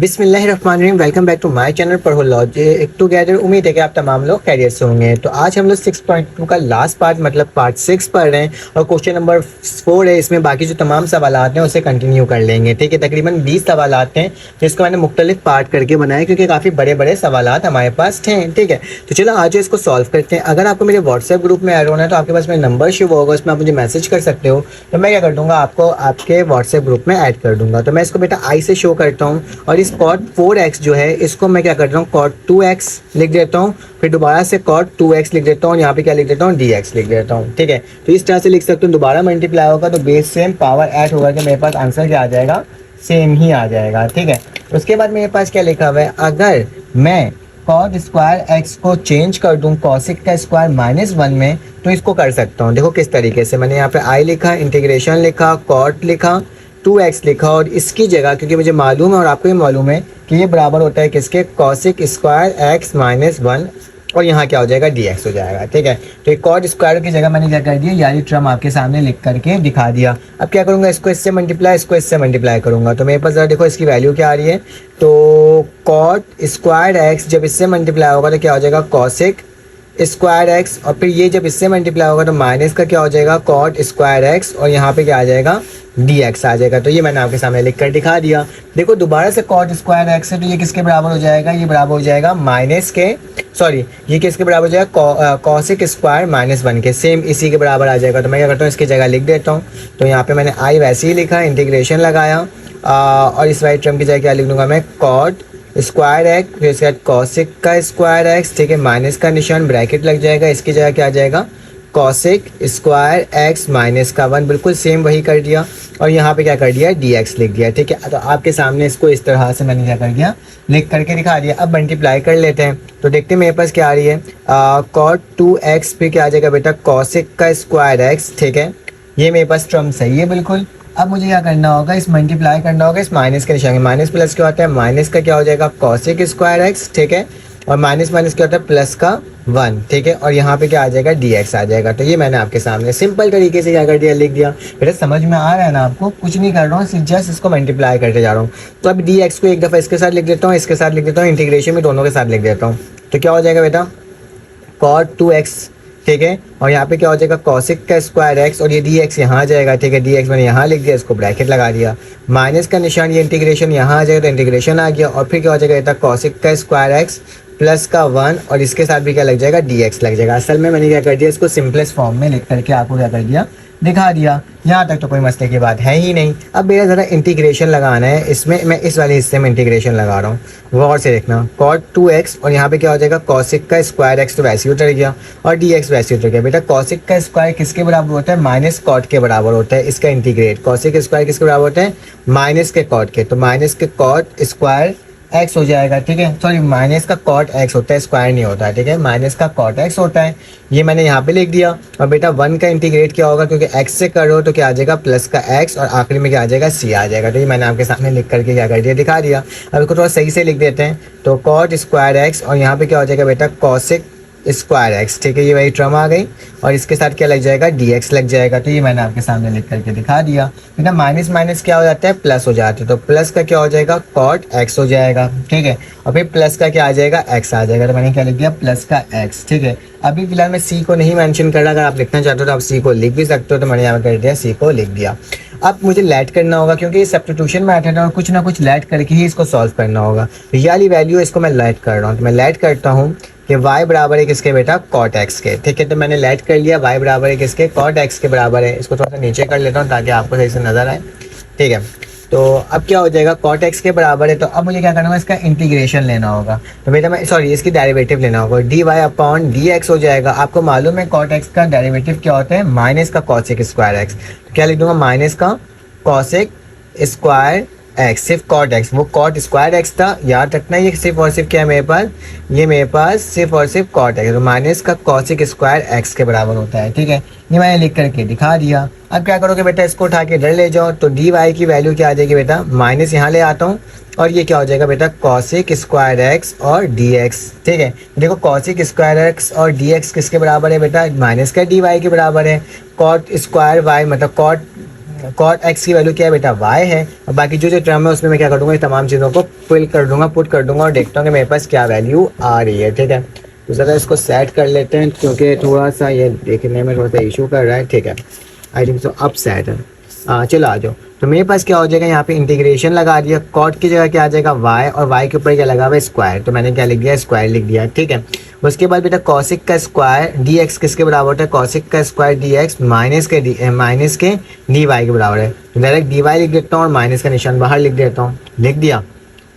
बिस्मिल्लाहिर्रहमानिर्रहीम। Welcome back to my channel पढ़ो logic together. उम्मीद है कि आप तमाम लोग खैरियत से होंगे। तो आज हम लोग 6.2 का लास्ट पार्ट मतलब पार्ट 6 पढ़ रहे हैं और क्वेश्चन नंबर 4 है। इसमें बाकी जो तमाम सवालात हैं उसे कंटिन्यू कर लेंगे। ठीक है, तकरीबन 20 सवालात हैं जिसको मैंने मुख्तलिफ पार्ट करके बनाया क्योंकि काफ़ी बड़े बड़े सवालात हमारे पास थे। ठीक है, तो चलो आज इसको सॉल्व करते हैं। अगर आपको मेरे व्हाट्सएप ग्रुप में ऐड होना है तो आपके पास मेरा नंबर शो होगा, उसमें आप मुझे मैसेज कर सकते हो। तो मैं क्या कर दूंगा, आपको आपके व्हाट्सएप ग्रुप में ऐड कर दूंगा। तो मैं इसको बेटा आई से शो करता हूँ और इस कॉट 4x जो है इसको मैं क्या कर रहा हूँ, कॉट 2x लिख देता हूँ, फिर दोबारा से कॉट 2x लिख देता हूँ और यहाँ पे क्या लिख देता हूँ, dx लिख देता हूँ। ठीक है, तो इस तरह से लिख सकते हो। दोबारा मल्टीप्लाई होगा तो बेस सेम पावर ऐड होगा कि मेरे पास आंसर क्या आ जाएगा, सेम ही आ जाएगा। ठीक है, उसके बाद मेरे पास क्या लिखा हुआ है, अगर मैं कॉट स्क्वायर एक्स को चेंज कर दूं कॉसिक का स्क्वायर -1 में तो इसको कर सकता हूँ। देखो किस तरीके से, मैंने यहाँ पे आई लिखा, इंटीग्रेशन लिखा, कॉट लिखा, 2x लिखा और इसकी जगह क्योंकि मुझे मालूम है और आपको भी मालूम है कि ये बराबर होता है किसके, कॉसिक स्क्वायर x -1 और यहाँ क्या हो जाएगा, dx हो जाएगा। ठीक है, तो एक कॉट स्क्वायर की जगह मैंने क्या कर दिया, यानी टर्म आपके सामने लिख करके दिखा दिया। अब क्या करूँगा, इसको इससे मल्टीप्लाई, इसको इससे मल्टीप्लाई करूँगा। तो मेरे पास ज़रा देखो इसकी वैल्यू क्या आ रही है, तो कॉट स्क्वायर एक्स जब इससे मल्टीप्लाई होगा तो क्या हो जाएगा, कॉसिक स्क्वायर एक्स और फिर ये जब इससे मल्टीप्लाई होगा तो माइनस का क्या हो जाएगा, कॉट स्क्वायर एक्स और यहाँ पे क्या आ जाएगा, dx आ जाएगा। तो ये मैंने आपके सामने लिख कर दिखा दिया। देखो दोबारा से कॉट स्क्वायर एक्स है तो ये किसके बराबर हो जाएगा, ये बराबर हो जाएगा माइनस के, सॉरी ये किसके बराबर हो जाएगा, कॉसिक स्क्वायर -1 के, सेम इसी के बराबर आ जाएगा। तो मैं क्या करता हूँ, इसकी जगह लिख देता हूँ। तो यहाँ पे मैंने आई वैसे ही लिखा, इंटीग्रेशन लगाया और इस वाइट टर्म की जगह क्या लिख दूंगा मैं, कॉट स्क्वायर एक्स, फिर इसके बाद कॉसिक का स्क्वायर एक्स। ठीक है, माइनस का निशान, ब्रैकेट लग जाएगा, इसकी जगह क्या आ जाएगा, कॉसिक स्क्वायर एक्स -1, बिल्कुल सेम वही कर दिया और यहाँ पे क्या कर दिया, dx लिख दिया। ठीक है, तो आपके सामने इसको इस तरह से मैंने क्या कर दिया, लिख करके दिखा दिया। अब मल्टीप्लाई कर लेते हैं तो देखते हैं मेरे पास क्या आ रही है, कॉट 2x फिर क्या आ जाएगा बेटा, कॉसिक का स्क्वायर एक्स। ठीक है, ये मेरे पास टर्म सही है बिल्कुल। अब मुझे क्या करना होगा, इस मल्टीप्लाई करना होगा इस माइनस के निशान, माइनस प्लस क्या होता है, माइनस का क्या हो जाएगा, कॉसिक स्क्वायर एक्स। ठीक है, और माइनस माइनस क्या होता है, प्लस का 1। ठीक है, और यहाँ पे क्या आ जाएगा, dx आ जाएगा। तो ये मैंने आपके सामने सिंपल तरीके से क्या कर दिया, लिख दिया। बेटा समझ में आ रहा है ना आपको, कुछ नहीं कर रहा हूँ, जस्ट इसको मल्टीप्लाई करते जा रहा हूँ। तो अब dx को एक दफ़ा इसके साथ लिख देता हूँ, इसके साथ लिख देता हूँ, इंटीग्रेशन में दोनों के साथ लिख देता हूँ। तो क्या हो जाएगा बेटा, कॉट 2x। ठीक है, और यहाँ पे क्या हो जाएगा, कॉसिक का स्क्वायर एक्स और ये dx यहाँ आ जाएगा। ठीक है, dx मैंने यहाँ लिख दिया, इसको ब्रैकेट लगा दिया, माइनस का निशान, ये इंटीग्रेशन यहाँ आ जाएगा तो इंटीग्रेशन आ गया और फिर क्या हो जाएगा बेटा, कॉसिक का स्क्वायर एक्स प्लस का 1 और इसके साथ भी क्या लग जाएगा, dx लग जाएगा। असल में मैंने क्या कर दिया, इसको सिंपलेस्ट फॉर्म में लिख करके आपको क्या कर दिया, दिखा दिया। यहाँ तक तो कोई मसले की बात है ही नहीं। अब मेरा ज़रा इंटीग्रेशन लगाना है, इसमें मैं इस वाले हिस्से में इंटीग्रेशन लगा रहा हूँ, गौर से देखना। कॉट 2x और यहाँ पे क्या हो जाएगा, कॉसिक का स्क्वायर एक्स तो वैसे ही उतर गया और dx वैसे ही उतर गया। बेटा कॉसिक का स्क्वायर किसके बराबर होता है, माइनस कॉट के बराबर होता है। इसका इंटीग्रेट, कॉसिक स्क्वायर किसके बराबर होता है, माइनस के कॉट के, तो माइनस के कॉट स्क्वायर एक्स हो जाएगा। ठीक है, सॉरी माइनस का कॉट एक्स होता है, स्क्वायर नहीं होता है। ठीक है, माइनस का कॉट एक्स होता है, ये मैंने यहाँ पे लिख दिया। और बेटा 1 का इंटीग्रेट क्या होगा, क्योंकि x से करो तो क्या आ जाएगा, प्लस का x और आखिरी में क्या आ जाएगा, c आ जाएगा। तो ये मैंने आपके सामने लिख करके क्या कर दिया, दिखा दिया। अब इसको थोड़ा सही से लिख देते हैं। तो कॉट स्क्वायर एक्स और यहाँ पे क्या हो जाएगा बेटा, कॉसिक स्क्वायर एक्स। ठीक है, ये वही टर्म आ गई और इसके साथ क्या लग जाएगा, dx लग जाएगा। तो ये मैंने आपके सामने लिख करके दिखा दिया। बेटा माइनस माइनस क्या हो जाता है, प्लस हो जाता है, तो प्लस का क्या हो जाएगा, कॉट x हो जाएगा। ठीक है, और फिर प्लस का क्या आ जाएगा, x आ जाएगा। तो मैंने क्या लिख दिया, प्लस का x। ठीक है, अभी फिलहाल मैं c को नहीं मेंशन कर रहा, अगर आप लिखना चाहते हो तो आप c को लिख भी सकते हो। तो मैंने यहाँ कर दिया, c को लिख दिया। अब मुझे लेट करना होगा क्योंकि ये सब्स्टिट्यूशन मेथड है और कुछ ना कुछ लेट करके ही इसको सॉल्व करना होगा। तो ये वाली वैल्यू इसको मैं लेट कर रहा हूँ। तो मैं लेट करता हूँ कि y बराबर है किसके बेटा, कॉट x के। ठीक है, तो मैंने लेट कर लिया, y बराबर है किसके, कॉट x के बराबर है। इसको थोड़ा सा नीचे कर लेता हूँ ताकि आपको सही से नजर आए। ठीक है, तो अब क्या हो जाएगा, कॉट x के बराबर है। तो अब मुझे क्या करना होगा, इसका इंटीग्रेशन लेना होगा। तो बेटा मैं सॉरी इसकी डेरिवेटिव लेना होगा, dy/dx हो जाएगा। आपको मालूम है कॉट x का डेरिवेटिव क्या होता है, माइनस का कॉसिक स्क्वायर x। तो क्या लिख दूंगा, माइनस का कॉसिक स्क्वायर एक्स, सिर्फ कॉट एक्स, वो कॉट स्क्वायर एक्स था, याद रखना। ये सिर्फ और सिर्फ क्या है मेरे पास, ये मेरे पास सिर्फ और सिर्फ कॉट एक्स, तो माइनस का कॉसिक स्क्वायर एक्स के बराबर होता है। ठीक है, ये मैंने लिख करके दिखा दिया। अब क्या करोगे बेटा, इसको उठा के इधर ले जाओ तो डी वाई की वैल्यू क्या आ जाएगी बेटा, माइनस यहाँ ले आता हूँ और ये क्या हो जाएगा बेटा, कॉसिक स्क्वायर एक्स और डी एक्स। ठीक है, देखो कॉसिक स्क्वायर एक्स और डी एक्स किसके बराबर है बेटा, माइनस का डी वाई के बराबर है। कॉट स्क्वायर वाई मतलब कॉट कॉट एक्स की वैल्यू क्या है बेटा y है, और बाकी जो जो टर्म है उसमें मैं क्या कर दूंगा, तमाम चीज़ों को फिल कर दूंगा, पुट कर दूंगा और देखता हूँ कि मेरे पास क्या वैल्यू आ रही है। ठीक है, तो ज़रा इसको सेट कर लेते हैं क्योंकि थोड़ा सा ये देखने में थोड़ा सा इशू कर रहा है। ठीक है, आई थिंक सो अब सेट है। चलो आ जाओ। तो मेरे पास क्या हो जाएगा, यहाँ पे इंटीग्रेशन लगा दिया, कॉट की जगह क्या आ जाएगा y, और y के ऊपर क्या लगा हुआ है स्क्वायर, तो मैंने क्या लिख दिया, स्क्वायर लिख दिया। ठीक है, उसके बाद बेटा कॉसिक का स्क्वायर dx किसके बराबर होता है, कॉसिक का स्क्वायर dx माइनस के dy के बराबर है। तो डायरेक्ट dy लिख देता हूँ और माइनस का निशान बाहर लिख देता हूँ, लिख दिया।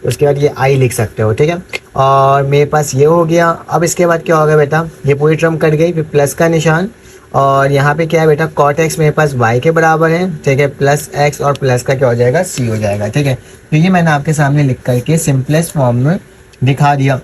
उसके बाद ये आई लिख सकते हो। ठीक है, और मेरे पास ये हो गया। अब इसके बाद क्या होगा बेटा, ये पूरी टर्म कट गई, फिर प्लस का निशान, और यहाँ पे क्या है बेटा, कॉट एक्स मेरे पास y के बराबर है। ठीक है, प्लस x और प्लस का क्या हो जाएगा, c हो जाएगा। ठीक है, तो ये मैंने आपके सामने लिख करके सिंपलेस्ट फॉर्म में दिखा दिया।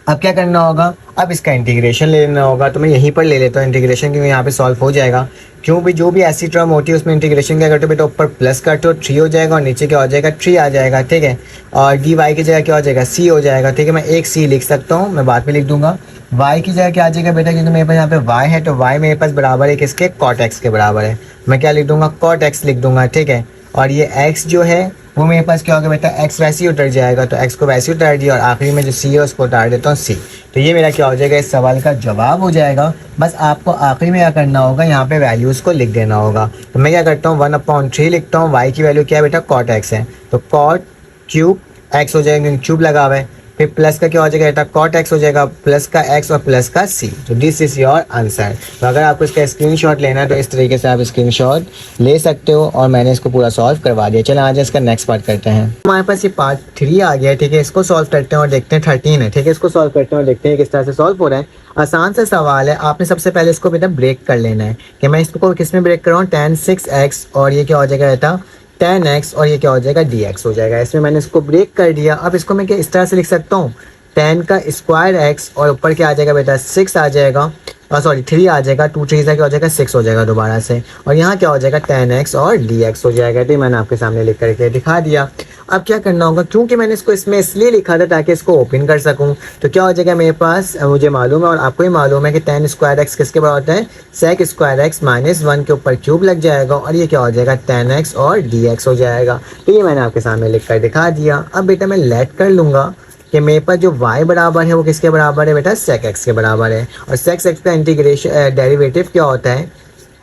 अब क्या करना होगा, अब इसका इंटीग्रेशन ले लेना होगा। तो मैं यहीं पर ले लेता हूँ इंटीग्रेशन, क्योंकि यहाँ पे सॉल्व हो जाएगा। क्यों भी जो भी ऐसी टर्म होती है उसमें इंटीग्रेशन क्या करते हो बेटा, ऊपर प्लस करते हो 3 हो जाएगा और नीचे क्या हो जाएगा, 3 आ जाएगा। ठीक है, और डी वाई की जगह क्या हो जाएगा, c हो जाएगा। ठीक है, मैं एक c लिख सकता हूँ, मैं बाद में लिख दूंगा। y की जगह क्या आ जाएगा बेटा, क्योंकि मेरे पास यहाँ पे y है तो y मेरे पास बराबर है किसके, कॉट एक्स के बराबर है। मैं क्या लिख दूंगा, कॉट एक्स लिख दूंगा। ठीक है, और ये x जो है वो मेरे पास क्या होगा बेटा, x वैसे ही उतर जाएगा, तो x को वैसे ही उतार दिया, और आखिरी में जो c है उसको उतार देता हूँ c। तो ये मेरा क्या हो जाएगा, इस सवाल का जवाब हो जाएगा। बस आपको आखिरी में क्या करना होगा, यहाँ पे वैल्यूज़ को लिख देना होगा। तो मैं क्या करता हूँ, 1/3 लिखता हूँ, y की वैल्यू क्या है बेटा, कॉट एक्स है, तो कॉट क्यूब एक्स हो जाएगा, क्यूब लगा हुआ है। फिर प्लस का क्या हो जाएगा बेटा, कॉट एक्स हो जाएगा, प्लस का एक्स और प्लस का सी। तो दिस इज योर आंसर। तो अगर आपको इसका स्क्रीनशॉट लेना है तो इस तरीके से आप स्क्रीनशॉट ले सकते हो, और मैंने इसको पूरा सॉल्व करवा दिया। चलो आज इसका नेक्स्ट पार्ट करते हैं। हमारे पास ये पार्ट 3 आ गया है। ठीक है, इसको सॉल्व करते हैं और देखते हैं 13 है। ठीक है, इसको सॉल्व करते हैं और देखते हैं किस तरह से सॉल्व हो रहा है। आसान सा सवाल है, आपने सबसे पहले इसको बेटा ब्रेक कर लेना है। कि मैं इसको किस में ब्रेक कर रहा हूँ, tan 6x, और ये क्या हो जाएगा बेटा, tan x, और ये क्या हो जाएगा, dx हो जाएगा। इसमें मैंने इसको ब्रेक कर दिया। अब इसको मैं क्या इस तरह से लिख सकता हूँ, tan का स्क्वायर x, और ऊपर क्या आ जाएगा बेटा, 6 आ जाएगा, सॉरी 3 आ जाएगा, 2 3 क्या हो जाएगा, 6 हो जाएगा दोबारा से, और यहाँ क्या हो जाएगा, tan x और dx हो जाएगा। तो मैंने आपके सामने लिख करके दिखा दिया। अब क्या करना होगा, क्योंकि मैंने इसको इसमें इसलिए लिखा था ताकि इसको ओपन कर सकूं, तो क्या हो जाएगा मेरे पास, मुझे मालूम है और आपको ही मालूम है कि tan स्क्वायर एक्स किसके बराबर होता है, sec स्क्वायर एक्स माइनस 1 के ऊपर क्यूब लग जाएगा, और ये क्या हो जाएगा, tan x और dx हो जाएगा। तो ये मैंने आपके सामने लिख कर दिखा दिया। अब बेटा मैं लेट कर लूँगा कि मेरे पास जो y बराबर है वो किसके बराबर है बेटा, sec x के बराबर है। और sec x का इंटीग्रेशन डेरिवेटिव क्या होता है,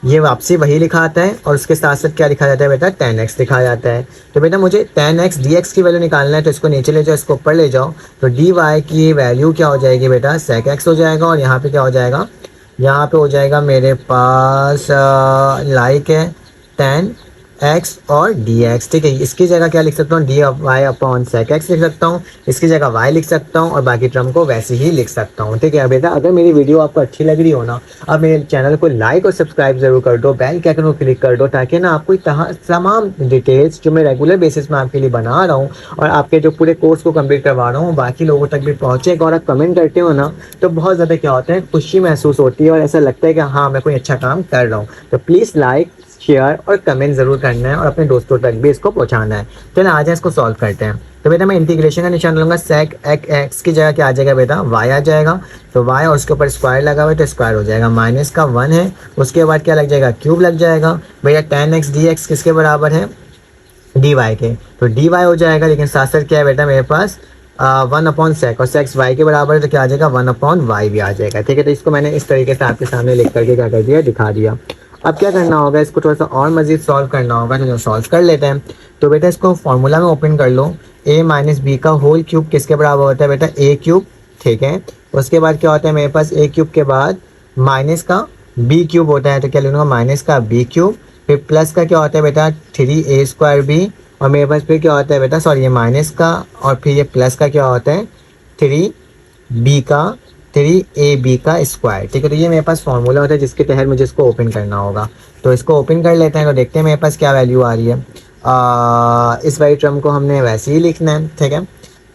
ये वापसी वही लिखा आता है, और उसके साथ साथ क्या लिखा जाता है बेटा, tan x लिखा जाता है। तो बेटा मुझे tan x dx की वैल्यू निकालना है, तो इसको नीचे ले जाओ, इसको ऊपर ले जाओ, तो dy की वैल्यू क्या हो जाएगी बेटा, sec x हो जाएगा, और यहाँ पे क्या हो जाएगा, यहाँ पे हो जाएगा मेरे पास लाइक है tan x और dx। ठीक है, इसकी जगह क्या लिख सकता हूँ, dy/sec x लिख सकता हूँ, इसकी जगह y लिख सकता हूँ, और बाकी टर्म को वैसे ही लिख सकता हूँ। ठीक है बेटा, अगर मेरी वीडियो आपको अच्छी लग रही हो ना, आप मेरे चैनल को लाइक और सब्सक्राइब जरूर कर दो, बेल के आइकन को क्लिक कर दो, ताकि ना आपको तमाम डिटेल्स जो मैं रेगुलर बेसिस में आपके लिए बना रहा हूँ और आपके जो पूरे कोर्स को कम्प्लीट करवा रहा हूँ बाकी लोगों तक भी पहुँचेगा। और आप कमेंट करते हो ना तो बहुत ज़्यादा क्या होता है, खुशी महसूस होती है, और ऐसा लगता है कि हाँ मैं कोई अच्छा काम कर रहा हूँ। तो प्लीज़ लाइक, शेयर और कमेंट जरूर करना है, और अपने दोस्तों तक भी इसको पहुंचाना है। चलो आज इसको सॉल्व करते हैं। तो बेटा मैं इंटीग्रेशन का निशान लूँगा, sec x की जगह क्या आ जाएगा बेटा, y आ जाएगा, तो y और उसके ऊपर स्क्वायर लगा हुआ है तो स्क्वायर हो जाएगा, माइनस का 1 है, उसके बाद क्या लग जाएगा, क्यूब लग जाएगा। भैया tan x dx किसके बराबर है, dy के, तो dy हो जाएगा, लेकिन साथ साथ क्या है बेटा मेरे पास 1/sec, और sec y के बराबर है तो क्या आ जाएगा, 1/y भी आ जाएगा। ठीक है, तो इसको मैंने इस तरीके से आपके सामने लिख करके क्या कर दिया, दिखा दिया। अब क्या करना होगा, इसको थोड़ा सा और मज़ीद सॉल्व करना होगा, तो सॉल्व कर लेते हैं। तो बेटा इसको फॉर्मूला में ओपन कर लो, a माइनस बी का होल क्यूब किसके बराबर होता है बेटा, a क्यूब। ठीक है, उसके बाद क्या होता है मेरे पास, a क्यूब के बाद माइनस का b क्यूब होता है, तो क्या लूँगा, माइनस का b क्यूब, फिर प्लस का क्या होता है बेटा 3a²b, और मेरे पास फिर क्या होता है बेटा, सॉरी ये माइनस का, और फिर ये प्लस का क्या होता है 3ab का स्क्वायर। ठीक है, तो ये मेरे पास फॉर्मूला होता है जिसके तहत मुझे इसको ओपन करना होगा। तो इसको ओपन कर लेते हैं, तो देखते हैं मेरे पास क्या वैल्यू आ रही है। इस वाली टर्म को हमने वैसे ही लिखना है। ठीक है,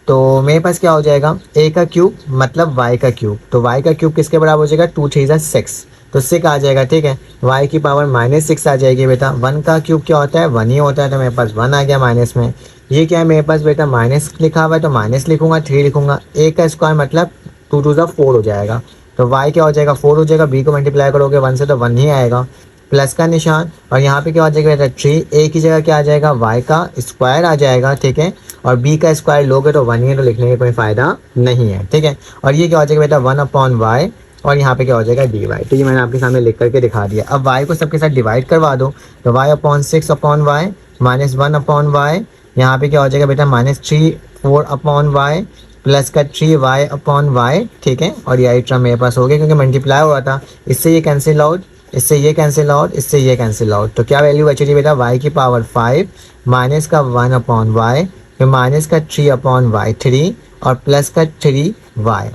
तो मेरे पास क्या हो जाएगा, a का क्यूब मतलब y का क्यूब, तो y का क्यूब किसके बराबर हो जाएगा, 2 3 6, तो 6 आ जाएगा। ठीक है, y की पावर -6 आ जाएगी बेटा। 1 का क्यूब क्या होता है, 1 ही होता है, तो मेरे पास 1 आ गया माइनस में। ये क्या है मेरे पास बेटा, माइनस लिखा हुआ है तो माइनस लिखूंगा, 3 लिखूंगा। a का स्क्वायर मतलब 2 2 4 हो जाएगा, तो y क्या हो जाएगा, 4 हो जाएगा। b को मल्टीप्लाई करोगे 1 से तो 1 ही आएगा। प्लस का निशान, और यहाँ पे क्या हो जाएगा बेटा 3, ए की जगह क्या आ जाएगा वाई का स्क्वायर आ जाएगा, ठीक है। और बी का स्क्वायर लोगे तो 1 ही है, तो लिखने का कोई फ़ायदा नहीं है, ठीक है। और ये क्या हो जाएगा बेटा 1/y, और यहाँ पे क्या हो जाएगा dy। तो ये मैंने आपके सामने लिख करके दिखा दिया। अब y को सबके साथ डिवाइड करवा दो, तो y/6/y माइनस 1/y, यहाँ पे क्या हो जाएगा बेटा -3/4/y प्लस का 3y/y, ठीक है। और ये टर्म मेरे पास हो गया क्योंकि मल्टीप्लाई हो रहा था, इससे ये कैंसिल आउट, इससे ये कैंसिल आउट, इससे ये कैंसिल आउट। तो क्या वैल्यू बची थी बेटा y की पावर 5 माइनस का 1/y, फिर माइनस का 3/y 3, और प्लस का 3y,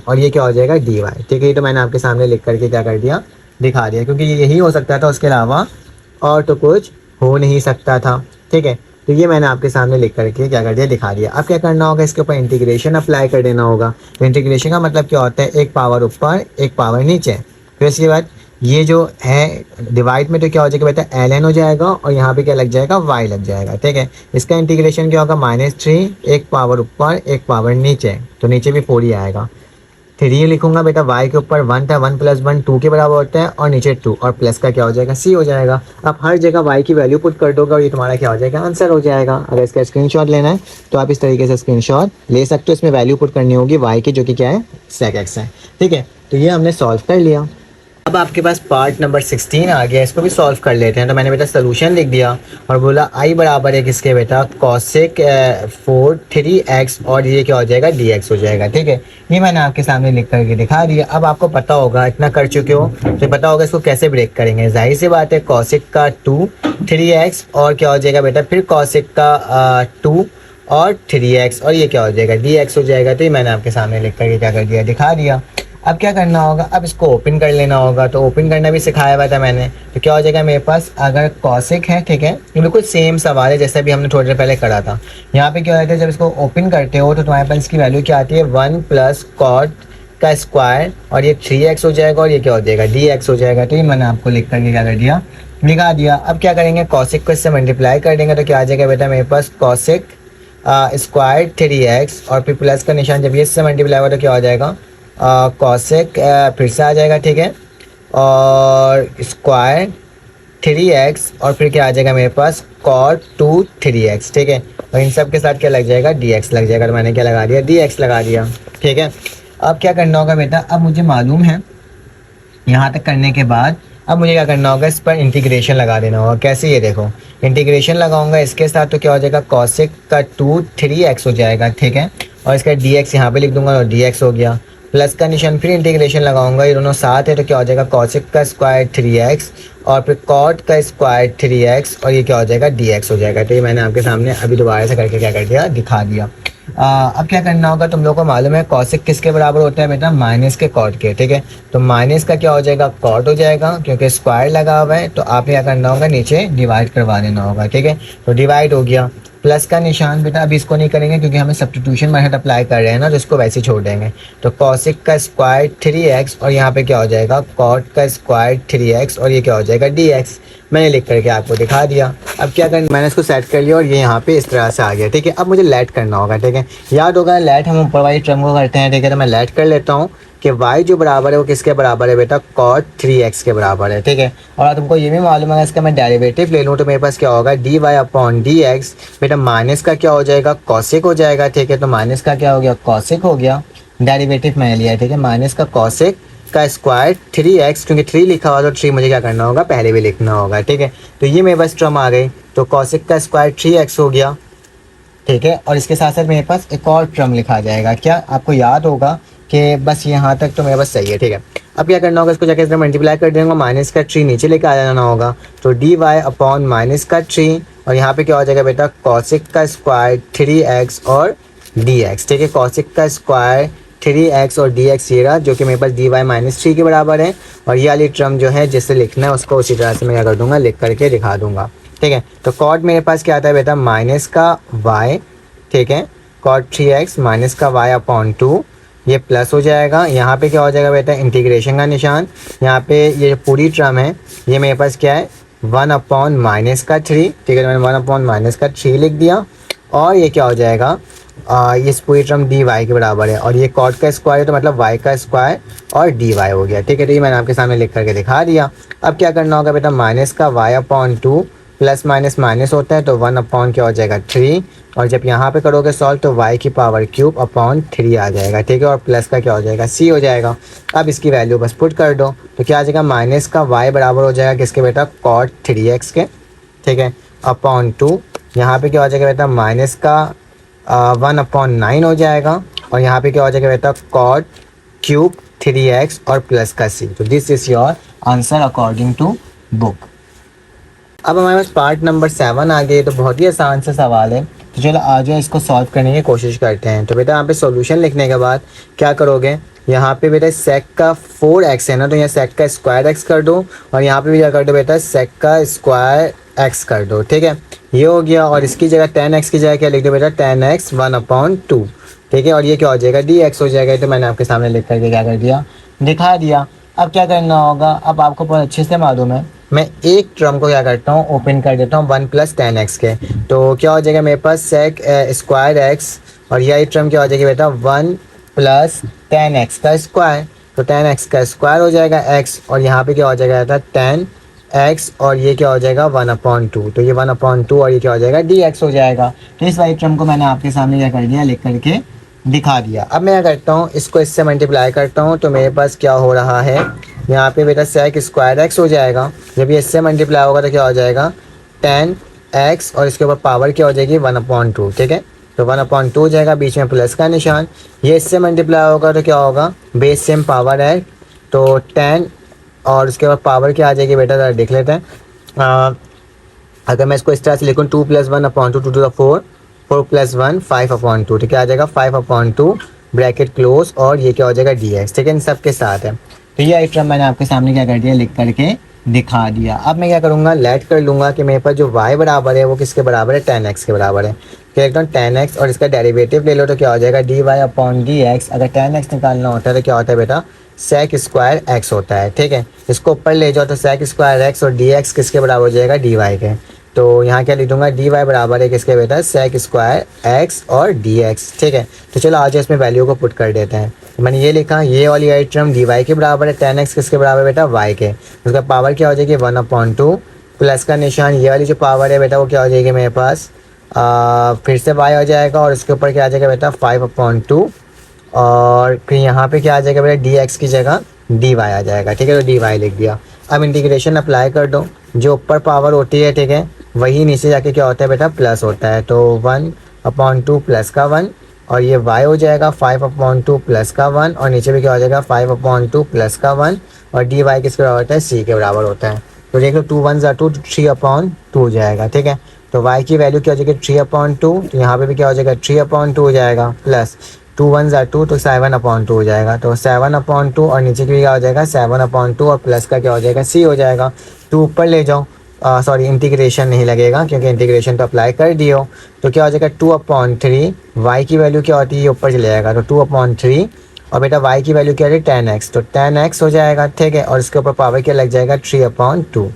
और ये क्या हो जाएगा dy, ठीक है। ये तो मैंने आपके सामने लिख करके क्या कर दिया, दिखा दिया, क्योंकि ये यही हो सकता था, उसके अलावा और तो कुछ हो नहीं सकता था, ठीक है। तो ये मैंने आपके सामने लिख करके क्या कर दिया, दिखा दिया। अब क्या करना होगा, इसके ऊपर इंटीग्रेशन अप्लाई कर देना होगा। तो इंटीग्रेशन का मतलब क्या होता है, एक पावर ऊपर एक पावर नीचे। फिर इसके बाद ये जो है डिवाइड में तो क्या हो जाएगा बेटा ln हो जाएगा, और यहाँ पे क्या लग जाएगा y लग जाएगा, ठीक है। इसका इंटीग्रेशन क्या होगा -3, एक पावर ऊपर एक पावर नीचे, तो नीचे भी 4 ही आएगा। 3 लिखूंगा बेटा, y के ऊपर 1 था, 1 + 1 2 के बराबर होता है, और नीचे 2, और प्लस का क्या हो जाएगा c हो जाएगा। अब हर जगह y की वैल्यू पुट कर दोगे और ये तुम्हारा क्या हो जाएगा, आंसर हो जाएगा। अगर इसका स्क्रीनशॉट लेना है तो आप इस तरीके से स्क्रीनशॉट ले सकते हो। इसमें वैल्यू पुट करनी होगी y की, जो कि क्या है sec x है, ठीक है। तो ये हमने सॉल्व कर लिया। अब आपके पास पार्ट नंबर 16 आ गया, इसको भी सॉल्व कर लेते हैं। तो मैंने बेटा सोल्यूशन लिख दिया और बोला i बराबर है किसके बेटा cosec 4 3x, और ये क्या हो जाएगा dx हो जाएगा, ठीक है। ये मैंने आपके सामने लिख करके दिखा दिया। अब आपको पता होगा, इतना कर चुके हो तो पता होगा इसको कैसे ब्रेक करेंगे। जाहिर सी बात है cosec का 2 3x, और क्या हो जाएगा बेटा फिर cosec का 2 और 3x, और ये क्या हो जाएगा dx हो जाएगा। तो ये मैंने आपके सामने लिख करके क्या कर दिया, दिखा दिया। अब क्या करना होगा, अब इसको ओपन कर लेना होगा। तो ओपन करना भी सिखाया हुआ था मैंने। तो क्या हो जाएगा मेरे पास, अगर कॉसिक है, ठीक है, ये बिल्कुल सेम सवाल है जैसे भी हमने थोड़ी देर पहले करा था। यहाँ पे क्या होता है, जब इसको ओपन करते हो तो तुम्हारे पास इसकी वैल्यू क्या आती है 1 + cot का स्क्वायर, और ये 3x हो जाएगा, और ये क्या हो जाएगा dx हो जाएगा। तो ये मैंने आपको लिख करके क्या कर दिया, दिखा दिया। अब क्या करेंगे, कॉसिक को इससे मल्टीप्लाई कर देंगे तो क्या आ जाएगा बेटा मेरे पास कॉसिक स्क्वायर 3x, और फिर प्लस का निशान जब ये इससे मल्टीप्लाई होगा तो क्या हो जाएगा कॉसेक फिर से आ जाएगा, ठीक है, और स्क्वायर 3x, और फिर क्या आ जाएगा मेरे पास cot 2 3x, ठीक है। और इन सब के साथ क्या लग जाएगा dx लग जाएगा। तो मैंने क्या लगा दिया, dx लगा दिया, ठीक है। अब क्या करना होगा बेटा, अब मुझे मालूम है यहाँ तक करने के बाद अब मुझे क्या करना होगा, इस पर इंटीग्रेशन लगा देना होगा। कैसे, ये देखो इंटीग्रेशन लगाऊंगा इसके साथ तो क्या हो जाएगा cosec का 2 3x हो जाएगा, ठीक है। और इसका dx यहाँ पे लिख दूंगा और dx हो गया। प्लस का निशान, फिर इंटीग्रेशन लगाऊंगा, ये दोनों साथ है तो क्या हो जाएगा cosec का स्क्वायर 3x, और फिर cot का स्क्वायर 3x, और ये क्या हो जाएगा dx हो जाएगा। तो ये मैंने आपके सामने अभी दोबारा से करके क्या कर दिया, दिखा दिया। अब क्या करना होगा, तुम लोगों को मालूम है cosec किसके बराबर होता है बेटा, माइनस के cot के, ठीक है। तो माइनस का क्या हो जाएगा cot हो जाएगा, क्योंकि स्क्वायर लगा हुआ है। तो आपने क्या करना होगा, नीचे डिवाइड करवा देना होगा, ठीक है। तो डिवाइड हो गया। प्लस का निशान बेटा अभी इसको नहीं करेंगे क्योंकि हमें सब्स्टिट्यूशन मेथड अप्लाई कर रहे हैं ना, तो इसको वैसे ही छोड़ देंगे। तो cosec का स्क्वायर 3x, और यहाँ पे क्या हो जाएगा cot का स्क्वायर 3x, और ये क्या हो जाएगा dx। मैंने लिख करके आपको दिखा दिया। अब क्या करना, मैंने इसको सेट कर लिया और ये यहाँ पे इस तरह से आ गया, ठीक है। अब मुझे लेट करना होगा, ठीक है। याद होगा लेट हम ऊपर वाली टर्म को करते हैं, ठीक है। तो मैं लेट कर लेता हूँ कि y जो बराबर है वो किसके बराबर है बेटा, cot 3x के बराबर है, ठीक है। और तुमको ये भी मालूम है इसका मैं डेरिवेटिव ले लूँ तो मेरे पास क्या होगा dy/dx, बेटा माइनस का क्या हो जाएगा cosec हो जाएगा, ठीक है। तो माइनस का क्या हो गया cosec हो गया, डेरिवेटिव मैंने लिया है, ठीक है। माइनस का cosec का स्क्वायर 3x, क्योंकि 3 लिखा हुआ तो 3 मुझे क्या करना होगा, पहले भी लिखना होगा, ठीक है। तो ये मेरे पास टर्म आ गई। तो cosec का स्क्वायर 3x हो गया, ठीक है। और इसके साथ साथ मेरे पास एक और टर्म लिखा जाएगा, क्या आपको याद होगा कि बस यहाँ तक तो मेरे पास सही है, ठीक है। अब क्या करना होगा, इसको जाकर इस तरह मल्टीप्लाई कर देंगे, माइनस का 3 नीचे लेके आ जाना होगा। तो dy/माइनस का 3, और यहाँ पे क्या हो जाएगा बेटा cosec का स्क्वायर 3x और dx, ठीक है। cosec का स्क्वायर 3x और dx ये रहा, जो कि मेरे पास dy-3 के बराबर है। और ये वाली टर्म जो है जिससे लिखना है उसको उसी तरह से मैं क्या कर दूंगा, लिख करके दिखा दूंगा, ठीक है। तो cot मेरे पास क्या आता है बेटा माइनस का y, ठीक है, cot 3x माइनस का y/2, ये प्लस हो जाएगा। यहाँ पे क्या हो जाएगा बेटा इंटीग्रेशन का निशान, यहाँ पे ये पूरी टर्म है ये मेरे पास क्या है 1/-3, ठीक है। तो मैंने 1/-3 लिख दिया। और ये क्या हो जाएगा इस पूरी टर्म डी वाई के बराबर है, और ये कॉट का स्क्वायर है तो मतलब वाई का स्क्वायर और डी वाई हो गया। ठीक है, तो ये मैंने आपके सामने लिख करके दिखा दिया। अब क्या करना होगा बेटा, माइनस का Y upon two, plus minus minus होता है तो वन अपॉन क्या हो जाएगा 3, और जब यहाँ पे करोगे सॉल्व तो वाई की पावर क्यूब अपॉन 3 आ जाएगा। ठीक है, और प्लस का क्या हो जाएगा सी हो जाएगा। अब इसकी वैल्यू बस पुट कर दो तो क्या आ जाएगा, माइनस का वाई बराबर हो जाएगा किसके बेटा, कॉट 3x के। ठीक है, अपॉन टू, यहाँ पे क्या हो जाएगा बेटा, माइनस का 1/9 हो जाएगा, और यहाँ पे क्या हो जाएगा बेटा, कॉट क्यूब 3x और प्लस का सी। तो this is your answer according to book. अब हमारे पास पार्ट नंबर 7 आ गए, तो बहुत ही आसान सा सवाल है। तो चलो आ जाओ इसको सॉल्व करने की कोशिश करते हैं। तो बेटा यहाँ पे सॉल्यूशन लिखने के बाद क्या करोगे, यहाँ पे बेटा सेक का 4x है ना, तो यहाँ सेक का स्क्वायर x कर दो, और यहाँ पे भी क्या कर दो बेटा, सेक का स्क्वायर x कर दो। ठीक है, ये हो गया, और इसकी जगह 10x की जगह क्या लिख दो बेटा, 10x 1/2। ठीक है, और ये क्या हो जाएगा, dx हो जाएगा। तो मैंने आपके सामने लिख करके क्या कर दिया, दिखा दिया। अब क्या करना होगा, अब आपको बहुत अच्छे से मालूम है, मैं एक टर्म को क्या करता हूँ, ओपन कर देता हूँ 1 + 10x के। तो क्या हो जाएगा मेरे पास, सेक स्क्वायर x, और यही टर्म क्या हो जाएगी बेटा, 1 + 10x का स्क्वायर। तो 10x का स्क्वायर हो जाएगा x, और यहाँ पे क्या हो जाएगा बेटा 10x, और ये क्या हो जाएगा 1/2। तो ये 1/2 और ये क्या हो जाएगा dx हो जाएगा। तो इस वाली टर्म को मैंने आपके सामने क्या कर दिया, लिख करके दिखा दिया। अब मैं क्या करता हूँ, इसको इससे मल्टीप्लाई करता हूँ, तो मेरे पास क्या हो रहा है, यहाँ पे बेटा सेक स्क्वायर x हो जाएगा। जब ये इससे मल्टीप्लाई होगा तो क्या हो जाएगा 10x, और इसके ऊपर पावर क्या हो जाएगी 1/2। ठीक है, तो 1/2 हो जाएगा, बीच में प्लस का निशान। ये इससे मल्टीप्लाई होगा तो क्या होगा, बेस सेम पावर है तो 10, और उसके बाद पावर क्या आ जाएगी बेटा, ज़रा देख लेते हैं। अगर मैं इसको इस तरह से लिखूँ 2 + 1/2, 2 to the 4, 4 + 1 5/2, तो क्या आ जाएगा 5/2 ब्रैकेट क्लोज, और ये क्या हो जाएगा dx। ठीक है, इन सब के साथ है। तो ये टर्म मैंने आपके सामने क्या कर दिया, लिख करके दिखा दिया। अब मैं क्या करूँगा, लेट कर लूँगा कि मेरे पास जो y बराबर है वो किसके बराबर है, 10x के बराबर है। तो लिखता हूँ 10x, और इसका डेरिवेटिव ले लो तो क्या हो जाएगा dy/dx। अगर 10x निकालना होता है तो क्या होता है बेटा, सेक स्क्वायर x होता है। ठीक है, इसको ऊपर ले जाओ तो सेक स्क्वायर x और dx किसके बराबर हो जाएगा, dy के। तो यहाँ क्या लिख दूंगा, dy बराबर है किसके बेटा, सेक स्क्वायर x और dx। ठीक है, तो चलो आज इसमें वैल्यू को पुट कर देते हैं। तो मैंने ये लिखा, ये वाली आई टर्म dy के बराबर है, 10x किसके बराबर बेटा, y के। उसका पावर क्या हो जाएगी 1/2, प्लस का निशान, ये वाली जो पावर है बेटा वो क्या हो जाएगी मेरे पास, फिर से y हो जाएगा, और उसके ऊपर क्या आ जाएगा बेटा 5/2, और फिर यहाँ पे क्या आ जाएगा बेटा, dx की जगह dy आ जाएगा। ठीक है, तो dy लिख दिया। अब इंटीग्रेशन अप्लाई कर दो, जो ऊपर पावर होती है ठीक है, वही नीचे जाके क्या होता है बेटा, प्लस होता है। तो 1/2 प्लस का 1, और ये y हो जाएगा 5/2 प्लस का 1, और नीचे भी क्या हो जाएगा 5/2 प्लस का 1, और dy किसके बराबर होता है, c के बराबर होता है। तो देख लो 2 1 2, 3/2 हो जाएगा। ठीक है, तो y की वैल्यू क्या हो जाएगी 3/2, तो यहाँ पे भी क्या हो जाएगा 3/2 हो जाएगा, प्लस 2 1 2, तो 7/2 हो जाएगा। तो 7/2, और नीचे की भी क्या हो जाएगा 7/2, और प्लस का क्या हो जाएगा c हो जाएगा। तो ऊपर ले जाओ, सॉरी इंटीग्रेशन नहीं लगेगा क्योंकि इंटीग्रेशन तो अप्लाई कर दिए हो। तो क्या हो जाएगा 2/3, y की वैल्यू क्या होती है, ये ऊपर चले जाएगा तो 2/3, और बेटा y की वैल्यू क्या है 10x, तो 10x हो जाएगा। ठीक है, और इसके ऊपर पावर क्या लग जाएगा 3/2।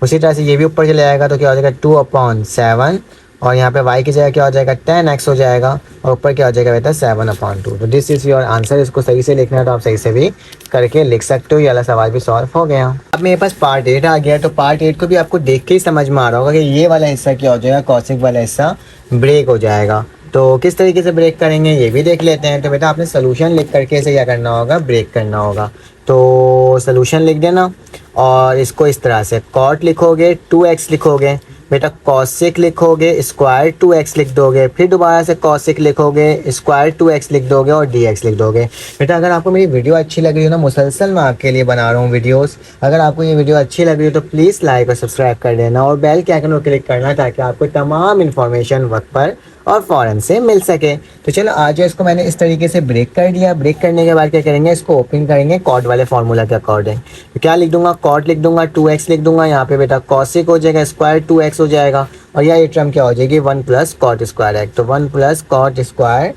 उसी तरह से ये भी ऊपर चले जाएगा तो क्या हो जाएगा 2/7, और यहाँ पे y की जगह क्या हो जाएगा 10x हो जाएगा, और ऊपर क्या हो जाएगा बेटा 7/2। तो दिस इज़ योर आंसर। इसको सही से लिखना है तो आप सही से भी करके लिख सकते हो। ये वाला सवाल भी सॉल्व हो गया। अब मेरे पास पार्ट 8 आ गया, तो पार्ट 8 को भी आपको देख के ही समझ में आ रहा होगा कि ये वाला हिस्सा क्या हो जाएगा, कॉसिक वाला हिस्सा ब्रेक हो जाएगा। तो किस तरीके से ब्रेक करेंगे ये भी देख लेते हैं। तो बेटा आपने सोल्यूशन लिख करके इसे क्या करना होगा, ब्रेक करना होगा। तो सोल्यूशन लिख देना, और इसको इस तरह से कॉट लिखोगे 2x लिखोगे, बेटा कॉसिक लिखोगे स्क्वायर 2x लिख दोगे, फिर दोबारा से कॉसिक लिखोगे स्क्वायर 2x लिख दोगे, और dx लिख दोगे। बेटा अगर आपको मेरी वीडियो अच्छी लग रही हो ना, मुसलसल मैं आपके लिए बना रहा हूँ वीडियोस, अगर आपको ये वीडियो अच्छी लग रही हो तो प्लीज़ लाइक और सब्सक्राइब कर देना, और बेल के आइकन को क्लिक करना ताकि आपको तमाम इन्फॉर्मेशन वक्त पर और फ़ौरन से मिल सके। तो चलो आज इसको मैंने इस तरीके से ब्रेक कर दिया। ब्रेक करने के बाद क्या करेंगे, इसको ओपन करेंगे कॉट वाले फार्मूला के अकॉर्डिंग। तो क्या लिख दूंगा, कॉट लिख दूंगा 2x लिख दूंगा, यहाँ पे बेटा कॉसिक हो जाएगा स्क्वायर 2x हो जाएगा, और ये टर्म क्या हो जाएगी 1 + कॉट स्क्वायर x, तो 1 + कॉट स्क्वायर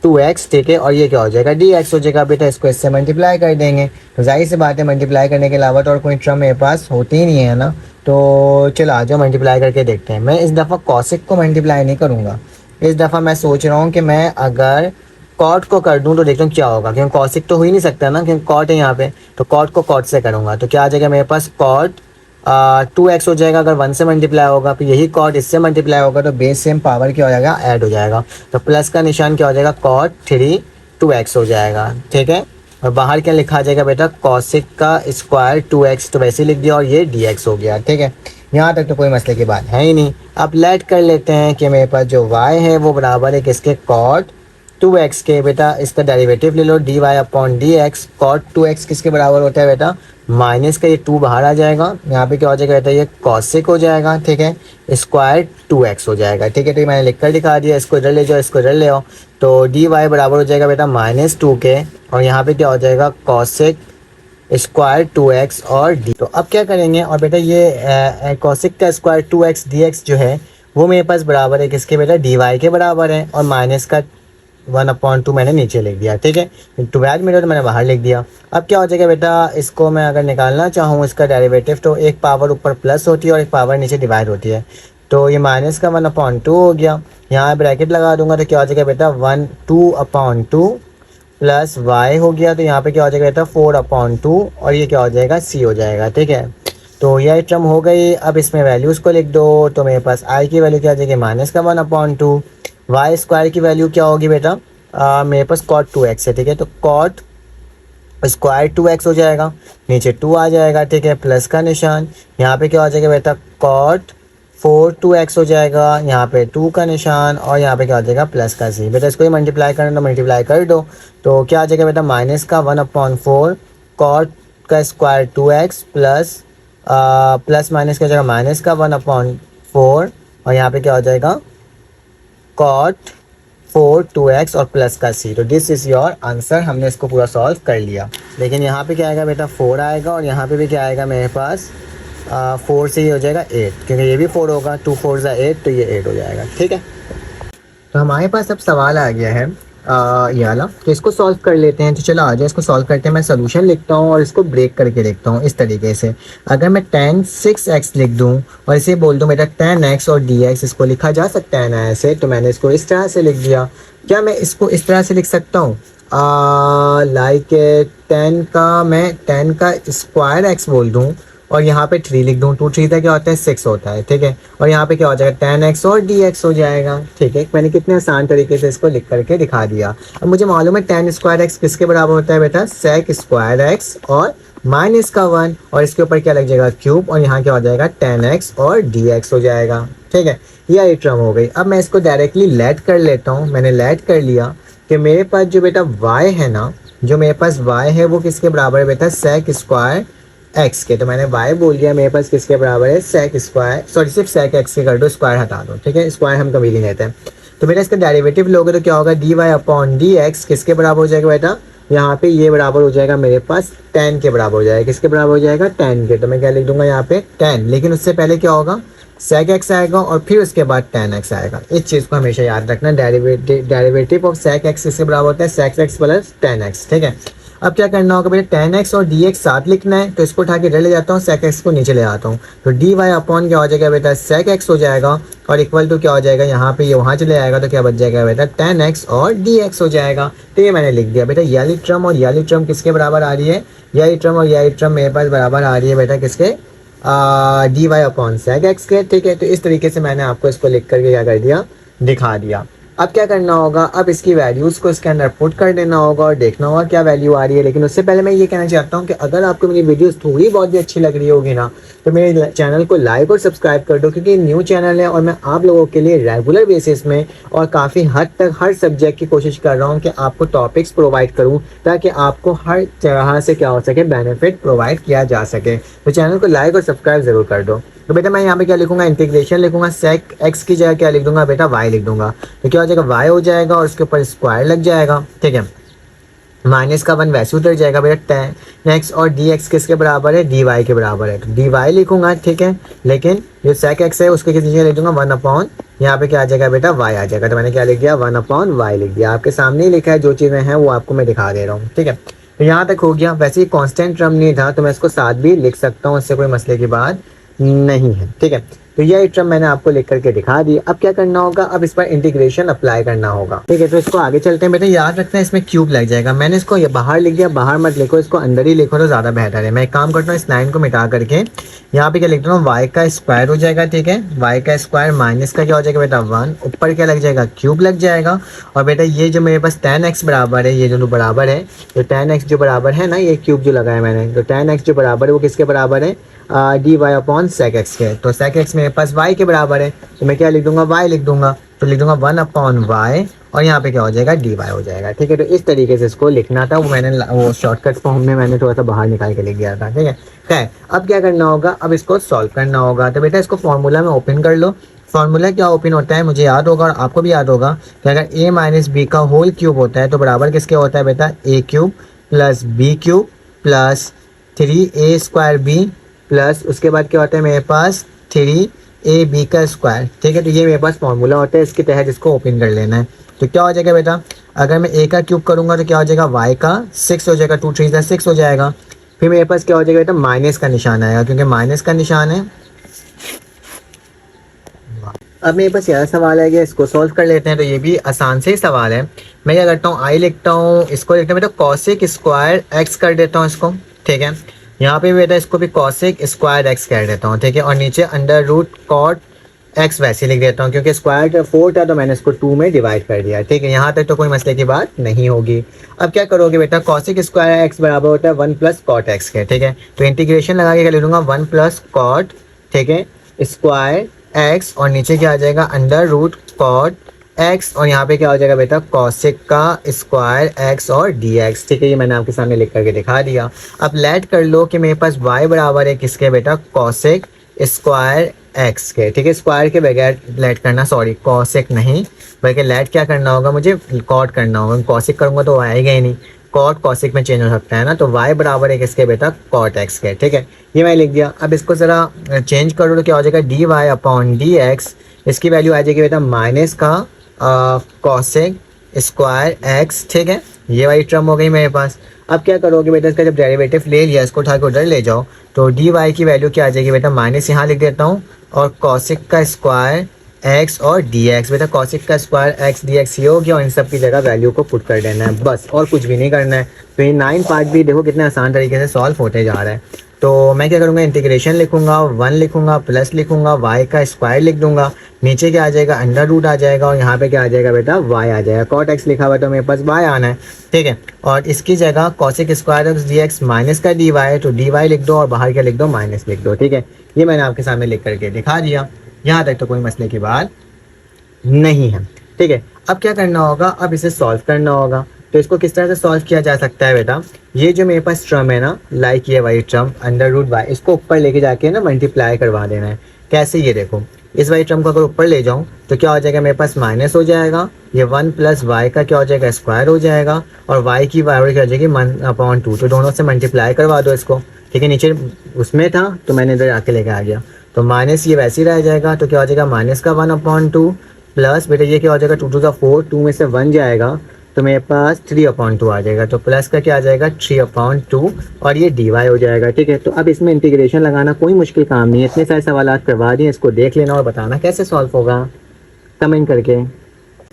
2x। ठीक है, और ये क्या हो जाएगा dx हो जाएगा। बेटा इसको इससे मल्टीप्लाई कर देंगे, तो जाहिर सी बात है मल्टीप्लाई करने के अलावा तो और कोई टर्म मेरे पास होती ही नहीं है ना। तो चलो आ जाओ मल्टीप्लाई करके देखते हैं। मैं इस दफ़ा कॉसिक को मल्टीप्लाई नहीं करूँगा, इस दफ़ा मैं सोच रहा हूँ कि मैं अगर कॉट को कर दूँ तो देखता हूँ क्या होगा, क्योंकि कॉसिक तो हो ही नहीं सकता ना, क्योंकि कॉट है यहाँ पे। तो कॉट को कॉट से करूँगा तो क्या आ जाएगा मेरे पास, कॉट 2x हो जाएगा अगर 1 से मल्टीप्लाई होगा, फिर यही कॉट इससे मल्टीप्लाई होगा तो बेस सेम पावर क्या हो जाएगा, ऐड हो जाएगा। तो प्लस का निशान क्या हो जाएगा, कॉट 3 2x हो जाएगा, ठीक है। और बाहर क्या लिखा जाएगा बेटा, कॉसिक का स्क्वायर 2x, तो वैसे ही लिख दिया और ये dx हो गया, ठीक है। यहाँ तक तो कोई मसले की बात है ही नहीं। अब लेट कर लेते हैं कि मेरे पास जो y है वो बराबर है किसके, कॉट 2x के। बेटा इसका डेरिवेटिव ले लो, D Y upon D X. Cot 2x किसके बराबर होता है बेटा, माइनस का ये 2 बाहर आ जाएगा, यहाँ पे क्या हो जाएगा बेटा, ये कॉसिक हो जाएगा, ठीक है। स्क्वायर 2x हो जाएगा, ठीक है। तो ये मैंने लिख कर दिखा दिया, इसको इधर ले जाओ, इसको इधर ले आओ। तो डी वाई बराबर हो जाएगा बेटा -2 के, और यहाँ पे क्या हो जाएगा, कॉसिक स्क्वायर 2x और डी। तो अब क्या करेंगे, और बेटा ये कॉसिक का स्क्वायर 2x dx जो है वो मेरे पास बराबर है किसके बेटा, डी वाई के बराबर है, और माइनस का 1/2 मैंने नीचे लिख दिया, ठीक है। 12 मीटर तो मैंने बाहर लिख दिया। अब क्या हो जाएगा बेटा, इसको मैं अगर निकालना चाहूँ इसका डेरिवेटिव, तो एक पावर ऊपर प्लस होती है और एक पावर नीचे डिवाइड होती है। तो ये माइनस का 1/2 हो गया, यहाँ ब्रैकेट लगा दूंगा तो क्या हो जाएगा बेटा, 2/2 प्लस वाई हो गया, तो यहाँ पे क्या हो जाएगा बेटा 4/2, और ये क्या हो जाएगा, सी हो जाएगा, ठीक है। तो यह टर्म हो गई। अब इसमें वैल्यूज़ को लिख दो, तो मेरे पास आई की वैल्यू क्या आ जाएगी, -1/2। वाई स्क्वायर की वैल्यू क्या होगी बेटा, मेरे पास कॉट 2x है, ठीक है। तो कॉट स्क्वायर 2x हो जाएगा, नीचे 2 आ जाएगा, ठीक है, प्लस का निशान। यहाँ पे क्या हो जाएगा बेटा, कॉट 4 2x हो जाएगा, यहाँ पे 2 का निशान, और यहाँ पे क्या हो जाएगा, प्लस का सी। बेटा इसको ही मल्टीप्लाई करना तो मल्टीप्लाई कर दो, तो क्या आ जाएगा बेटा, माइनस का 1/4 कॉट का square 2x plus plus minus क्या हो जाएगा, माइनस का 1/4, और यहाँ पे क्या हो जाएगा, कॉट 2x और प्लस का सी। तो दिस इज़ योर आंसर। हमने इसको पूरा सॉल्व कर लिया। लेकिन यहाँ पे क्या आएगा बेटा, 4 आएगा, और यहाँ पे भी क्या आएगा मेरे पास, 4 से ये हो जाएगा 8, क्योंकि ये भी 4 होगा, 2 4 8, तो ये 8 हो जाएगा, ठीक है। तो हमारे पास अब सवाल आ गया है ये वाला, तो इसको सॉल्व कर लेते हैं। तो चलो आ जाए, इसको सॉल्व करते हैं। मैं सोल्यूशन लिखता हूँ और इसको ब्रेक करके देखता हूँ इस तरीके से। अगर मैं tan 6x लिख दूँ और इसे बोल दूँ बेटा tan x और dx, इसको लिखा जा सकता है ना ऐसे, तो मैंने इसको इस तरह से लिख दिया। क्या मैं इसको इस तरह से लिख सकता हूँ, लाइक tan का स्क्वायर x बोल दूँ और यहाँ पे 3 लिख दूँ, 2 3 क्या होता है, 6 होता है, ठीक है। और यहाँ पे क्या हो जाएगा, tan x और dx हो जाएगा, ठीक है। मैंने कितने आसान तरीके से इसको लिख करके दिखा दिया। अब मुझे मालूम है tan स्क्वायर x किसके बराबर होता है बेटा, sec स्क्वायर x और माइनस का 1, और इसके ऊपर क्या लग जाएगा, क्यूब, और यहाँ क्या हो जाएगा, tan x और dx हो जाएगा, ठीक है। यह टर्म हो गई। अब मैं इसको डायरेक्टली लेट कर लेता हूँ। मैंने लेट कर लिया कि मेरे पास जो बेटा y है ना, जो मेरे पास y है वो किसके बराबर है बेटा, sec स्क्वायर x के। तो मैंने y बोल दिया, मेरे पास किसके बराबर है, sec स्क्वायर, सॉरी सिर्फ sec x के कर दो, स्क्वायर हटा दो, ठीक है। स्क्वायर हम कभी नहीं लेते हैं। तो बेटा इसका डेरिवेटिव लोगे तो क्या होगा, dy अपॉन dx किसके बराबर हो जाएगा बेटा, यहाँ पे ये बराबर हो जाएगा मेरे पास tan के बराबर हो जाएगा। किसके बराबर हो जाएगा, tan के। तो मैं क्या लिख दूंगा यहाँ पे tan, लेकिन उससे पहले क्या होगा, sec x आएगा और फिर उसके बाद tan x आएगा। इस चीज़ को हमेशा याद रखना, डेरिवेटिव ऑफ sec x किसके बराबर होता है, sec x plus tan x, ठीक है। अब क्या करना होगा बेटा, tan x और dx साथ लिखना है, तो इसको उठा के इधर ले जाता हूँ, sec x को नीचे ले आता हूँ। तो dy अपॉन क्या हो जाएगा बेटा, sec x हो जाएगा, और इक्वल टू क्या हो जाएगा, यहाँ पे ये वहाँ चले आएगा, तो क्या बच जाएगा बेटा, tan x और dx हो जाएगा। तो ये मैंने लिख दिया बेटा। याली ट्रम और याली ट्रम किसके बराबर आ रही है, याली ट्रम और याली ट्रम मेरे पास बराबर आ रही है बेटा किसके, dy अपॉन sec x के, ठीक है। तो इस तरीके से मैंने आपको इसको लिख करके क्या कर दिया, दिखा दिया। अब क्या करना होगा, अब इसकी वैल्यूज़ को इसके अंदर पुट कर देना होगा और देखना होगा क्या वैल्यू आ रही है। लेकिन उससे पहले मैं ये कहना चाहता हूँ कि अगर आपको मेरी वीडियोस थोड़ी बहुत भी अच्छी लग रही होगी ना, तो मेरे चैनल को लाइक और सब्सक्राइब कर दो, क्योंकि न्यू चैनल है और मैं आप लोगों के लिए रेगुलर बेसिस में और काफ़ी हद तक हर सब्जेक्ट की कोशिश कर रहा हूँ कि आपको टॉपिक्स प्रोवाइड करूँ, ताकि आपको हर तरह से क्या हो सके, बेनिफिट प्रोवाइड किया जा सके। तो चैनल को लाइक और सब्सक्राइब ज़रूर कर दो। तो बेटा मैं यहाँ पे क्या लिखूंगा, इंटीग्रेशन लिखूंगा, sec x की जगह क्या लिख दूंगा बेटा, y लिख दूंगा। तो क्या हो जाएगा, y हो जाएगा और उसके ऊपर स्क्वायर लग जाएगा, ठीक है। माइनस का 1 वैसे उतर जाएगा बेटा। tan x और dx किसके बराबर है, dy के बराबर है, तो dy लिखूंगा, ठीक है। लेकिन जो sec x है उसके किसी जगह लिख दूंगा 1 अपॉन, यहाँ पे क्या आ जाएगा बेटा, y आ जाएगा। तो मैंने क्या लिख दिया, 1 अपॉन y लिख दिया। आपके सामने ही लिखा है, जो चीज़ें हैं वो आपको मैं दिखा दे रहा हूँ, ठीक है। तो यहाँ तक हो गया। वैसे ही कॉन्स्टेंट टर्म नहीं था तो मैं इसको साथ भी लिख सकता हूँ, इससे कोई मसले की बात नहीं है, ठीक है। तो ये टर्म मैंने आपको लिख करके दिखा दी। अब क्या करना होगा, अब इस पर इंटीग्रेशन अप्लाई करना होगा। ठीक है, तो इसको आगे चलते हैं। बेटा याद रखना है इसमें क्यूब लग जाएगा। मैंने इसको ये बाहर लिख दिया, बाहर मत लिखो, इसको अंदर ही लिखो तो ज़्यादा बेहतर है। मैं एक काम करता हूँ, इस लाइन को मिटा करके यहाँ पे क्या लिख रहा हूँ, वाई का स्क्वायर हो जाएगा। ठीक है, वाई का स्क्वायर माइनस का क्या हो जाएगा बेटा 1, ऊपर क्या लग जाएगा, क्यूब लग जाएगा। और बेटा ये जो मेरे पास tan x बराबर है, ये जो बराबर है, तो tan x जो बराबर है ना, ये क्यूब जो लगाया मैंने, तो tan x जो बराबर है वो किसके बराबर है, D Y upon sec X के। तो सेक एक्स मेरे पास y के बराबर है, तो मैं क्या लिख दूंगा, y लिख दूंगा। तो लिख दूंगा 1 अपॉन वाई, और यहाँ पे क्या हो जाएगा, डी वाई हो जाएगा। ठीक है, तो इस तरीके से इसको लिखना था, वो मैंने वो शॉर्टकट फॉर्म में मैंने थोड़ा सा बाहर निकाल के लिख दिया था। ठीक है, खैर अब क्या करना होगा, अब इसको सॉल्व करना होगा। तो बेटा इसको फॉर्मूला में ओपन कर लो। फॉर्मूला क्या ओपन होता है, मुझे याद होगा और आपको भी याद होगा कि अगर a माइनस बी का होल क्यूब होता है तो बराबर किसके होता है बेटा, a cube plus B cube plus 3a square B plus उसके बाद क्या होता है मेरे पास 3ab का स्क्वायर। ठीक है, तो ये मेरे पास फॉर्मूला होता है, इसके तहत इसको ओपन कर लेना है। तो क्या हो जाएगा बेटा, अगर मैं a का क्यूब करूँगा तो क्या हो जाएगा, y का 6 हो जाएगा, 2 3 6 हो जाएगा। फिर मेरे पास क्या हो जाएगा बेटा, माइनस का निशान आएगा, क्योंकि माइनस का निशान है। अब मेरे पास यह सवाल है कि इसको सॉल्व कर लेते हैं। तो ये भी आसान से ही सवाल है। मैं क्या करता हूँ, आई लिखता हूँ, इसको लिखता हूँ बेटा कॉसेक स्क्वायर एक्स कर देता हूँ इसको। ठीक है, यहाँ पे बेटा इसको भी कॉसेक स्क्वायर एक्स कर देता हूँ। ठीक है, और नीचे अंडर रूट कॉट एक्स वैसे लिख देता हूँ, क्योंकि स्क्वायर 4 था तो मैंने इसको 2 में डिवाइड कर दिया। ठीक है, यहाँ तक तो कोई मसले की बात नहीं होगी। अब क्या करोगे बेटा, कॉसेक स्क्वायर एक्स बराबर होता है 1 प्लस कॉट एक्स के। ठीक है, तो इंटीग्रेशन लगा के लिख दूंगा 1 प्लस कॉट, ठीक है, स्क्वायर एक्स, और नीचे क्या आ जाएगा, अंडर रूट कॉट एक्स, और यहाँ पे क्या हो जाएगा बेटा, कॉसेक का स्क्वायर एक्स और डी एक्स। ठीक है, ये मैंने आपके सामने लिख करके दिखा दिया। अब लेट कर लो कि मेरे पास y बराबर है किसके बेटा, कॉसेक स्क्वायर एक्स के। ठीक है, स्क्वायर के बगैर लेट करना, सॉरी कॉसेक नहीं बल्कि लेट क्या करना होगा, मुझे कॉट करना होगा। कॉसेक करूँगा तो आएगा ही नहीं, कॉट कॉसेक में चेंज हो सकता है ना। तो y बराबर है किसके बेटा, कॉट एक्स के। ठीक है, ये मैं लिख दिया। अब इसको ज़रा चेंज करो तो क्या हो जाएगा, D Y upon D X, इसकी वैल्यू आ जाएगी बेटा माइनस का कॉसेक स्क्वायर एक्स। ठीक है, ये वाली टर्म हो गई मेरे पास। अब क्या करोगे बेटा, इसका जब डेरिवेटिव ले लिया, इसको उठा के उधर ले जाओ, तो डी वाई की वैल्यू क्या आ जाएगी बेटा, माइनस यहाँ लिख देता हूँ, और कॉसेक का स्क्वायर एक्स और डी एक्स। बेटा कॉसेक का स्क्वायर एक्स डी एक्स ये हो गया, और इन सब की जगह वैल्यू को पुट कर देना है, बस और कुछ भी नहीं करना है। तो ये 9 पार्ट भी देखो कितने आसान तरीके से सॉल्व होते जा रहा है। तो मैं क्या करूँगा, इंटीग्रेशन लिखूंगा, 1 लिखूंगा, प्लस लिखूंगा, y का स्क्वायर लिख दूंगा, नीचे क्या आ जाएगा, अंडर रूट आ जाएगा, और यहाँ पे क्या आ जाएगा बेटा, y आ जाएगा। कॉट एक्स लिखा हुआ है तो मेरे पास y आना है। ठीक है, और इसकी जगह cosec square x D x minus का डी वाई, तो डी वाई लिख दो और बाहर क्या लिख दो, माइनस लिख दो। ठीक है, ये मैंने आपके सामने लिख करके दिखा दिया। यहाँ तक तो कोई मसले की बात नहीं है। ठीक है, अब क्या करना होगा, अब इसे सॉल्व करना होगा। तो इसको किस तरह से सॉल्व किया जा सकता है बेटा, ये जो मेरे पास टर्म है ना, लाइक ये वाली टर्म अंडर रूट वाई, इसको ऊपर लेके जाके ना मल्टीप्लाई करवा देना है। कैसे, ये देखो, इस वाली टर्म को अगर ऊपर ले जाऊँ तो क्या हो जाएगा, मेरे पास माइनस हो जाएगा, ये 1 प्लस वाई का क्या हो जाएगा, स्क्वायर हो जाएगा, और वाई की वैल्यू क्या हो जाएगी 1/2। तो दोनों से मल्टीप्लाई करवा दो इसको। ठीक है, नीचे उसमें था तो मैंने इधर आके लेके आ गया, तो माइनस ये वैसे ही रह जाएगा, तो क्या हो जाएगा, माइनस का 1/2 प्लस बेटा ये क्या हो जाएगा, 2 टू 4, 2 में से 1 जाएगा तो मेरे पास 3/2 आ जाएगा। तो प्लस का क्या आ जाएगा, 3/2, और ये डी वाई हो जाएगा। ठीक है, तो अब इसमें इंटीग्रेशन लगाना कोई मुश्किल काम नहीं है, इतने सारे सवाल करवा दिए, इसको देख लेना और बताना कैसे सॉल्व होगा कमेंट करके।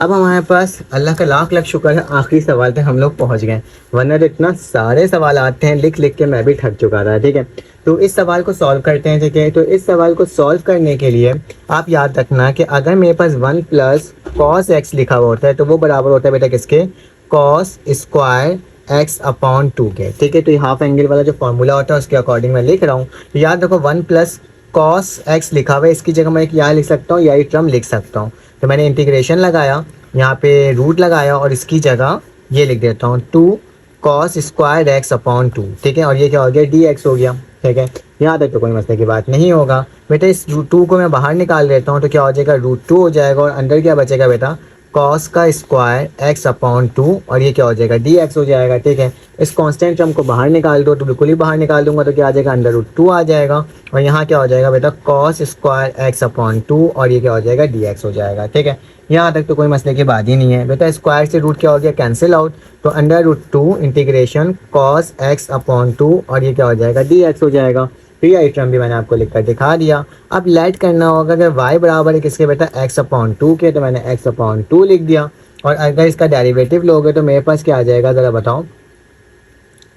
अब हमारे पास अल्लाह का लाख लाख शुक्र है आखिरी सवाल तक हम लोग पहुंच गए, वरना तो इतना सारे सवाल आते हैं, लिख लिख के मैं भी थक चुका था। ठीक है, तो इस सवाल को सॉल्व करते हैं। ठीक है, तो इस सवाल को सॉल्व करने के लिए आप याद रखना कि अगर मेरे पास 1 प्लस कॉस एक्स लिखा हुआ होता है तो वो बराबर होता है बेटा किसके, कॉस स्क्वायर एक्स अपॉन 2 के। ठीक है, तो ये हाफ एंगल वाला जो फॉर्मूला होता है उसके अकॉर्डिंग मैं लिख रहा हूँ। तो याद रखो 1 प्लस कॉस एक्स लिखा हुआ है, इसकी जगह मैं एक यहाँ लिख सकता हूँ, यही टर्म लिख सकता हूँ। तो मैंने इंटीग्रेशन लगाया, यहाँ पे रूट लगाया, और इसकी जगह ये लिख देता हूँ 2 कॉस स्क्वायर एक्स अपॉन 2। ठीक है, और ये क्या हो गया, डी एक्स हो गया। ठीक है, यहाँ तक तो कोई मसले की बात नहीं होगा बेटा। इस √2 को मैं बाहर निकाल देता हूँ तो क्या हो जाएगा, √2 हो जाएगा, और अंदर क्या बचेगा बेटा, कॉस का स्क्वायर एक्स अपॉन 2, और ये क्या हो जाएगा, डी एक्स हो जाएगा। ठीक है, इस कांस्टेंट टर्म को बाहर निकाल दो, तो बिल्कुल ही बाहर निकाल दूंगा तो क्या आ जाएगा, अंडर रूट 2 आ जाएगा, और यहाँ क्या हो जाएगा बेटा, कॉस स्क्वायर एक्स अपॉन 2, और ये क्या हो जाएगा, डी एक्स हो जाएगा। ठीक है, यहाँ तक तो कोई मसले की बात ही नहीं है बेटा। स्क्वायर से रूट क्या हो गया, कैंसिल आउट, तो under root 2 integration cos X upon 2, और ये क्या हो जाएगा, डी एक्स हो जाएगा। 3 आइटम भी मैंने आपको लिख कर दिखा दिया। अब लेट करना होगा अगर y बराबर है किसके बेटा x/2 के, तो मैंने x/2 लिख दिया। और अगर इसका डेरिवेटिव लोगे तो मेरे पास क्या आ जाएगा ज़रा बताओ।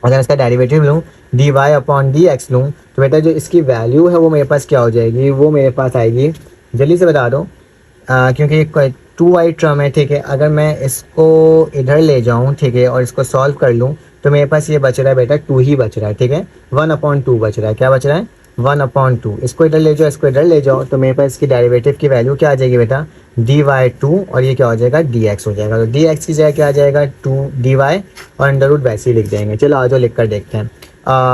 अगर इसका डेरिवेटिव लूँ dy/dx लूँ तो बेटा जो इसकी वैल्यू है वो मेरे पास क्या हो जाएगी, वो मेरे पास आएगी, जल्दी से बता दो क्योंकि 2y टर्म है, ठीक है। अगर मैं इसको इधर ले जाऊँ, ठीक है, और इसको सॉल्व कर लूँ तो मेरे पास ये बच रहा है बेटा 2 ही बच रहा है, ठीक है। 1/2 बच रहा है, क्या बच रहा है 1/2। इसको इधर ले जाओ, इसको इधर ले जाओ, तो मेरे पास इसकी डेरिवेटिव की वैल्यू क्या आ जाएगी बेटा dy2 और ये क्या हो जाएगा dx हो जाएगा। तो dx की जगह क्या आ जाएगा 2dy और अंडर रूट वैसे ही लिख देंगे। चलो आ जाओ लिख कर देखते हैं।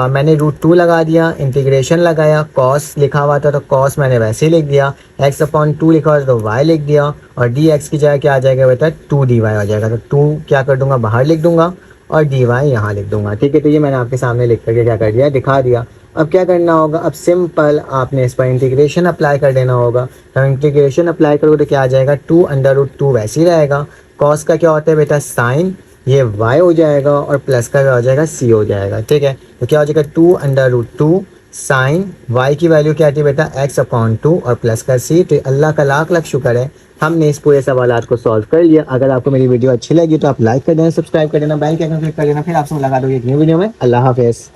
मैंने √2 लगा दिया, इंटीग्रेशन लगाया, कॉस लिखा हुआ था तो कॉस मैंने वैसे ही लिख दिया, x/2 लिखा हुआ था तो y लिख दिया और dx की जगह क्या आ जाएगा बेटा 2dy हो जाएगा। तो 2 क्या कर दूंगा बाहर लिख दूंगा और dy यहाँ लिख दूंगा, ठीक है। तो ये मैंने आपके सामने लिख करके क्या कर दिया दिखा दिया। अब क्या करना होगा, अब सिंपल आपने इस पर इंटीग्रेशन अप्लाई कर देना होगा। तो इंटीग्रेशन अप्लाई करोगे तो क्या आ जाएगा 2√2 वैसे ही रहेगा। कॉस का क्या होता है बेटा साइन, ये y हो जाएगा और प्लस का क्या हो जाएगा c हो जाएगा, ठीक है। तो क्या हो जाएगा 2√2 साइन y की वैल्यू क्या आती है बेटा x/2 और प्लस का c। तो अल्लाह का लाख लाख शुक्र है हमने इस पूरे सवालात को सॉल्व कर लिया। अगर आपको मेरी वीडियो अच्छी लगी तो आप लाइक कर देना, सब्सक्राइब कर देना, बेल के आइकन क्लिक कर देना। फिर आपसे मुलाकात होगी एक न्यू वीडियो में। अल्लाह हाफिज़।